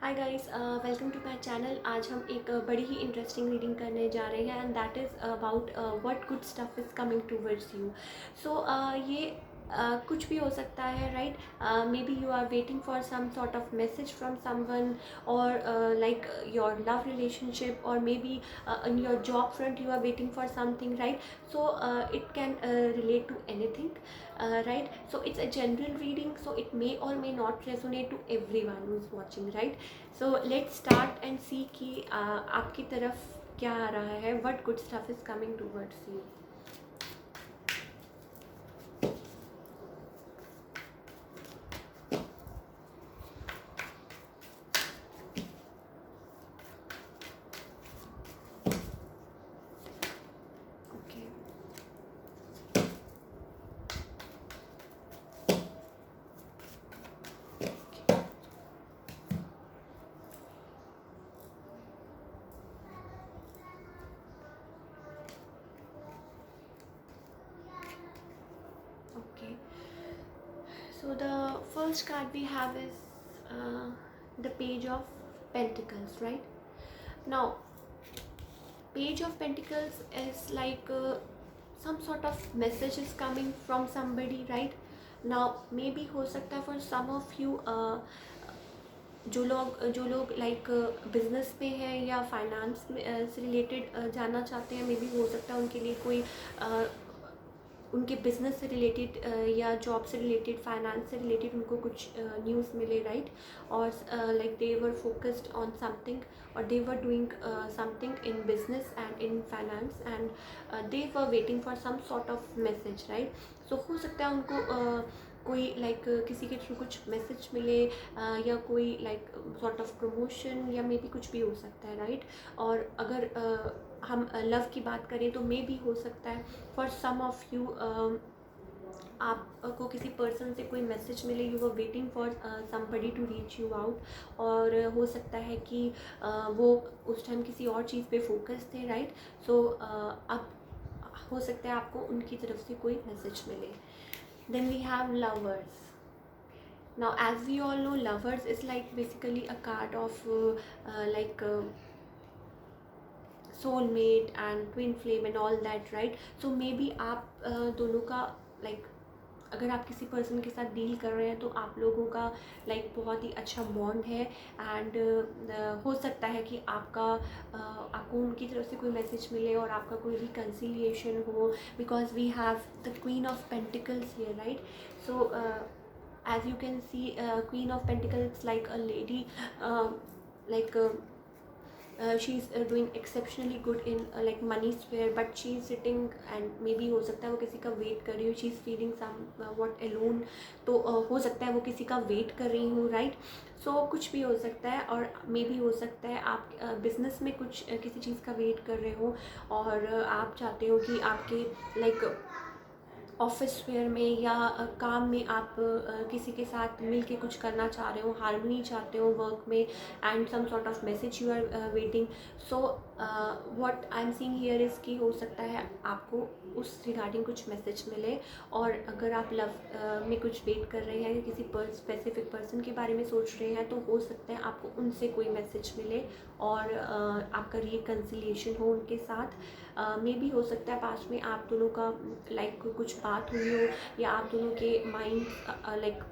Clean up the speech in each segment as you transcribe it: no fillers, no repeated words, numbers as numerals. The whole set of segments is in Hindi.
Hi guys, welcome to my channel. आज हम एक बड़ी ही इंटरेस्टिंग रीडिंग करने जा रहे हैं and that is about what good stuff is coming towards you. So ये कुछ भी हो सकता है, right? Maybe you are waiting for some sort of message from someone और like your love relationship, or maybe in your job front you are waiting for something, right? So it can relate to anything, right? So it's a general reading, so it may or may not resonate to everyone who is watching, right? So let's start and see कि आपकी तरफ क्या आ रहा है, what good stuff is coming towards you. Okay. Okay. So the first card we have is the Page of Pentacles, right? Now, Page of Pentacles is like some sort of message is coming from somebody, right? Now maybe हो सकता है for some of you जो लोग लाइक बिजनेस में है या फाइनेंस में से रिलेटेड जानना चाहते हैं, मे बी हो सकता है उनके लिए कोई उनके बिजनेस से रिलेटेड या जॉब से रिलेटेड, फाइनेंस से रिलेटेड उनको कुछ न्यूज़ मिले, राइट? और like they were focused on something, और they were doing something in business and in finance, and they were waiting for some sort of message, right? So हो सकता है उनको कोई लाइक किसी के थ्रू कुछ मैसेज मिले, या कोई लाइक सॉर्ट ऑफ प्रमोशन, या मे बी कुछ भी हो सकता है, राइट? और अगर हम लव की बात करें तो मे भी हो सकता है फॉर सम ऑफ यू आपको किसी पर्सन से कोई मैसेज मिले, you were waiting for somebody to reach you out, और हो सकता है कि वो उस टाइम किसी और चीज़ पे फोकस थे, राइट? सो अब हो सकता है आपको उनकी तरफ से कोई मैसेज मिले. Then we have lovers. Now, as we all know, lovers is like basically a card of like soulmate and twin flame and all that, right? So maybe आप दोनों का like अगर आप किसी पर्सन के साथ डील कर रहे हैं तो आप लोगों का लाइक बहुत ही अच्छा बॉन्ड है, एंड हो सकता है कि आपको उनकी तरफ से कोई मैसेज मिले और आपका कोई रिकन्सिलिएशन हो, because we have the Queen of Pentacles here, right? So as you can see, queen of pentacles like a lady, like she is doing exceptionally good in like money sphere, but she is sitting and maybe हो सकता है वो किसी का वेट कर रही हो, she is feeling somewhat alone, तो हो सकता है वो किसी का वेट कर रही हूँ, राइट? सो कुछ भी हो सकता है, और मे भी हो सकता है आप बिजनेस में कुछ किसी चीज़ का वेट कर रहे हो, और आप चाहते हो कि आपके लाइक ऑफिस वेयर में या काम में आप किसी के साथ मिल के कुछ करना चाह रहे हो, हारमोनी चाहते हो वर्क में, and some sort of message you are waiting. So what I am seeing here is कि हो सकता है आपको उस रिगार्डिंग कुछ मैसेज मिले, और अगर आप लव में कुछ वेट कर रहे हैं या किसी स्पेसिफिक पर्सन के बारे में सोच रहे हैं, तो हो सकता है आपको उनसे कोई मैसेज मिले और आपका रिकन्सिलिएशन हो उनके साथ. मे भी हो सकता है पास्ट में आप दोनों का लाइक कुछ बात हुई हो, या आप दोनों के माइंड लाइक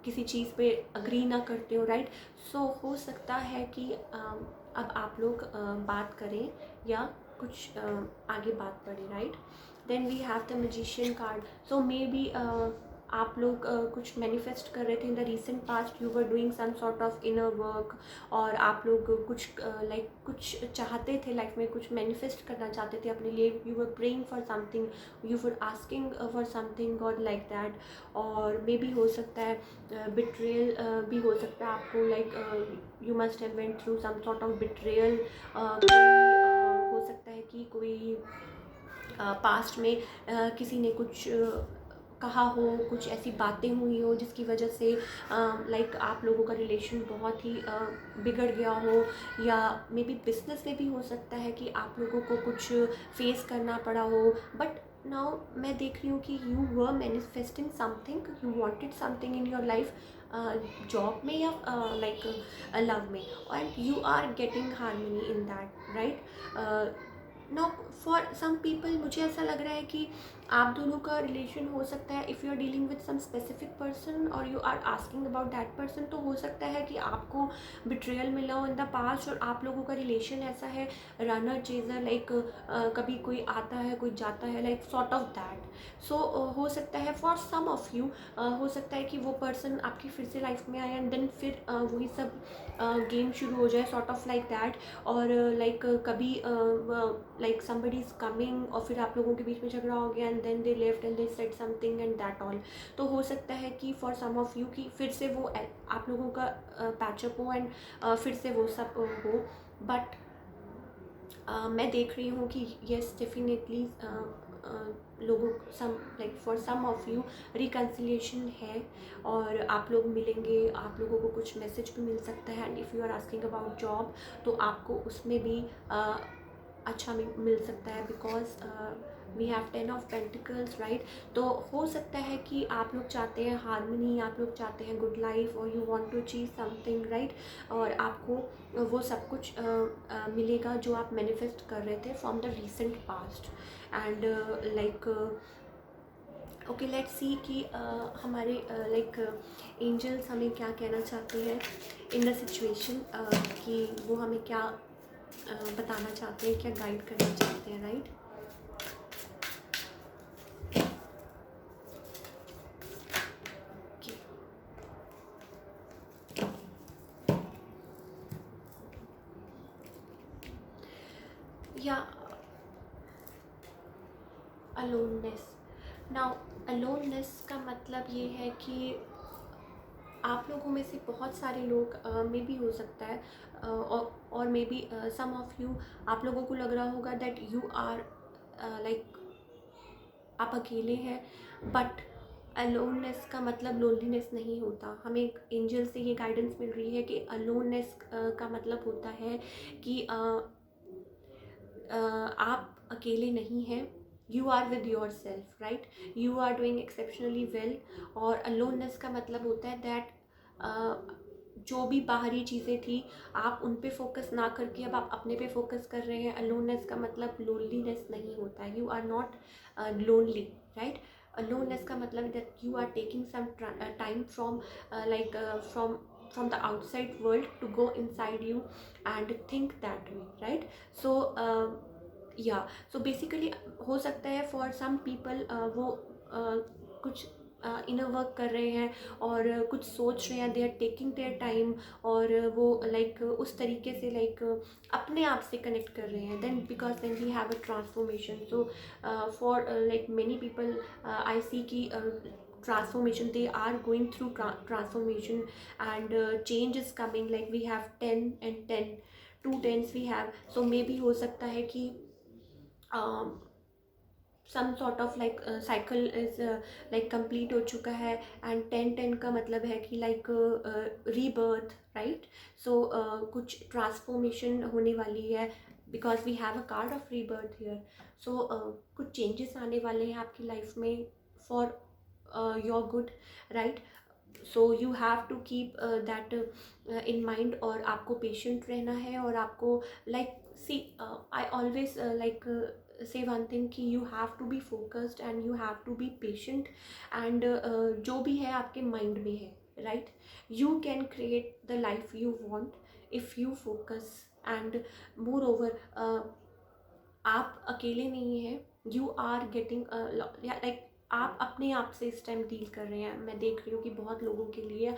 किसी चीज़ पे अग्री ना करते हो, राइट? सो हो सकता है कि अब आप लोग बात करें या कुछ आगे बात बढ़े, right? Then we have the magician card. So maybe आप लोग कुछ मैनिफेस्ट कर रहे थे in the recent past, you were doing some sort of inner work, और आप लोग कुछ लाइक कुछ चाहते थे लाइफ में, कुछ मैनिफेस्ट करना चाहते थे अपने लिए, you were praying for something, you were asking for something God like that. और मे भी हो सकता है बिट्रेयल भी हो सकता है आपको, like you must have went through some sort of betrayal. हो सकता है कि कोई पास्ट में किसी ने कुछ कहा हो, कुछ ऐसी बातें हुई हो जिसकी वजह से लाइक आप लोगों का रिलेशन बहुत ही बिगड़ गया हो, या मे बी बिजनेस में भी हो सकता है कि आप लोगों को कुछ फेस करना पड़ा हो. बट नाउ मैं देख रही हूँ कि you were manifesting something, you wanted something in your life. Job में या लाइक लव में, and you are getting harmony in that, right. Now for some people मुझे ऐसा लग रहा है कि आप दोनों का रिलेशन हो सकता है, if you are dealing with some specific person और you are asking about that person, तो हो सकता है कि आपको बिट्रेयल मिला हो इन द पास्ट और आप लोगों का रिलेशन ऐसा है रनर चेजर, लाइक कभी कोई आता है कोई जाता है, लाइक सॉर्ट ऑफ दैट। सो हो सकता है फॉर सम ऑफ यू, हो सकता है कि वो पर्सन आपकी फिर से लाइफ में आए एंड देन फिर वही सब गेम शुरू हो जाए, सॉर्ट ऑफ लाइक दैट। और लाइक कभी लाइक समबडी इज कमिंग और फिर आप लोगों के बीच में झगड़ा हो गया and then they left and they said something and that all. तो हो सकता है कि फॉर सम ऑफ यू कि फिर से वो आप लोगों का पैचअप हो एंड फिर से वो सब हो। बट मैं देख रही हूँ कि येस डेफिनेटली लोगों some like for some of you reconciliation है और आप लोग मिलेंगे, आप लोगों को कुछ मैसेज भी मिल सकता है। And if you are asking about job तो आपको उसमें भी अच्छा मिल सकता है, because we have 10 of pentacles, right. तो हो सकता है कि आप लोग चाहते हैं हारमोनी, आप लोग चाहते हैं गुड लाइफ और you want to achieve something, right. और आपको वो सब कुछ मिलेगा जो आप मैनिफेस्ट कर रहे थे from the recent past. And like okay let's see कि हमारे लाइक एंजल्स हमें क्या कहना चाहते हैं इन द सिचुएशन, कि वो हमें क्या बताना चाहते हैं, क्या गाइड करना चाहते हैं, राइट। या अलोननेस। नाउ अलोननेस का मतलब ये है कि आप लोगों में से बहुत सारे लोग मे भी हो सकता है और maybe some of you, आप लोगों को लग रहा होगा दैट यू आर लाइक आप अकेले हैं। बट अलोननेस का मतलब लोनलीनेस नहीं होता। हमें एक एंजल से ये गाइडेंस मिल रही है कि अलोननेस का मतलब होता है कि आप अकेले नहीं हैं, you are with yourself, right. You are doing exceptionally well. और अलोननेस का मतलब होता है दैट जो भी बाहरी चीज़ें थी आप उन पे फोकस ना करके अब आप अपने पे फोकस कर रहे हैं। अलोननेस का मतलब लोनलीनेस नहीं होता है, you are not lonely, right. Aloneness का मतलब that you are taking some time from like from the outside world to go inside you and think that way, right? So yeah, so basically हो सकता है for some people वो कुछ इनर वर्क कर रहे हैं और कुछ सोच रहे हैं, they are taking their time और वो लाइक उस तरीके से लाइक अपने आप से कनेक्ट कर रहे हैं। Then because then we have a transformation. So for like many people I see की transformation, they are going through transformation and change is coming, like we have 10 and 10, two tens we have। so maybe हो सकता है कि some sort of like cycle is like complete हो चुका है एंड 10-10 का मतलब है कि लाइक रीबर्थ, राइट। सो कुछ ट्रांसफॉर्मेशन होने वाली है because we have a card of rebirth here. So कुछ चेंजेस आने वाले हैं आपकी लाइफ में for your good, right. So you have to keep that in mind और आपको पेशेंट रहना है और आपको like see I always like say one thing कि you have to be focused and you have to be patient and जो भी है आपके mind में है, right। you can create the life you want if you focus and moreover आप अकेले नहीं हैं, you are getting like आप अपने आप से इस टाइम डील कर रहे हैं। मैं देख रही हूँ कि बहुत लोगों के लिए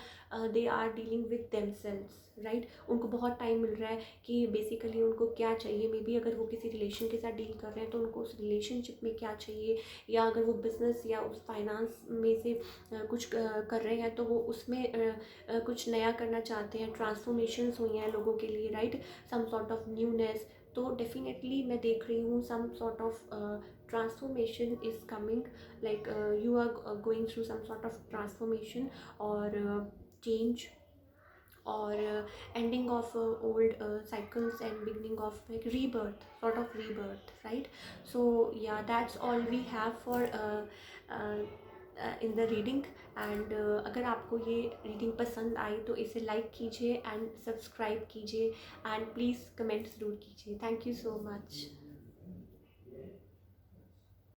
they are dealing with themselves, right. उनको बहुत टाइम मिल रहा है कि बेसिकली उनको क्या चाहिए। मे बी अगर वो किसी रिलेशन के साथ डील कर रहे हैं तो उनको उस रिलेशनशिप में क्या चाहिए, या अगर वो बिजनेस या उस फाइनेंस में से कुछ कर रहे हैं तो वो उसमें कुछ नया करना चाहते हैं। ट्रांसफॉर्मेशंस हुई हैं लोगों के लिए, right. Some sort of newness. तो डेफिनेटली मैं देख रही हूँ some sort of transformation is coming, like you are going through some sort of transformation or change or ending of old cycles and beginning of like rebirth, sort of rebirth, right। so yeah, that's all we have for in the reading. And अगर आपको ये रीडिंग पसंद आई तो इसे लाइक कीजिए एंड सब्सक्राइब कीजिए एंड प्लीज़ कमेंट ज़रूर कीजिए। Thank you so much.